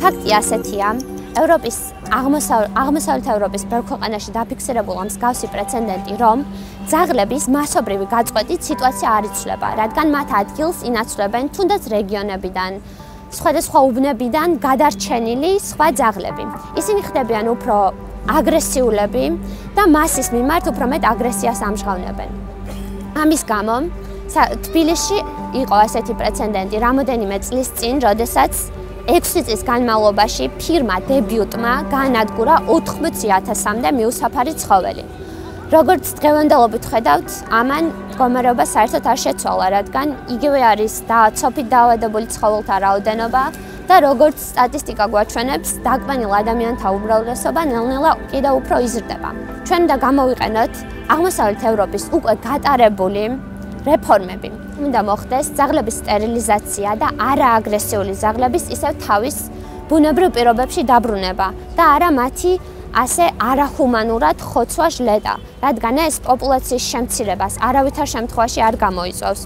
ფაქტი ასეთია, ევროპის აღმოსავლეთ ევროპის ბევრ ქვეყანაში დაფიქსირებულა მსგავსი პრეცედენტი, რომ ძაღლების მასობრივი გაწყვეტით სიტუაცია არ იცვლება, რადგან მათ ადგილს ინაცვლებენ თუნდაც რეგიონებიდან, სხვადასხვა უბნებიდან გადარჩენილი სხვა ძაღლები. ისინი ხდებიან უფრო აგრესიულები და მასის მიმართ უფრო მეტ აგრესიას ამჟღავნებენ. ამის გამო თბილისში იყო ასეთი პრეცედენტი რამოდენიმე წლის წინ, როდესაც 6 წლის განმავლობაში ფირმა დებიუტმა გაანადგურა 80,000-მდე მიუსაფარი ცხოველი. როგორც დღევანდელობით ხედავთ, ამან მდგომარეობა საერთოდ არ შეცვალა, რადგან იგივე არის ცოფით დაავადებული ცხოველთა რაოდენობა და როგორც სტატისტიკა გვაჩვენებს, დაკვენილ ადამიანთა უმრავლესობა ნელ-ნელა კიდევ უფრო იზრდება. ჩვენ უნდა გამოვიყენოთ აღმოსავლეთ ევროპის უკვე გატარებული რეფორმები. უნდა მოხდეს ძაღლების სტერილიზაცია და არააგრესიული ძაღლების ისევ თავის ბუნებრივ პირობებში დაბრუნება და არა მათი ასე არახუმანურად ხოცვა ჟლეტა, რადგან ეს პოპულაციის შემცირებას არავითარ შემთხვევაში არ გამოიწვევს.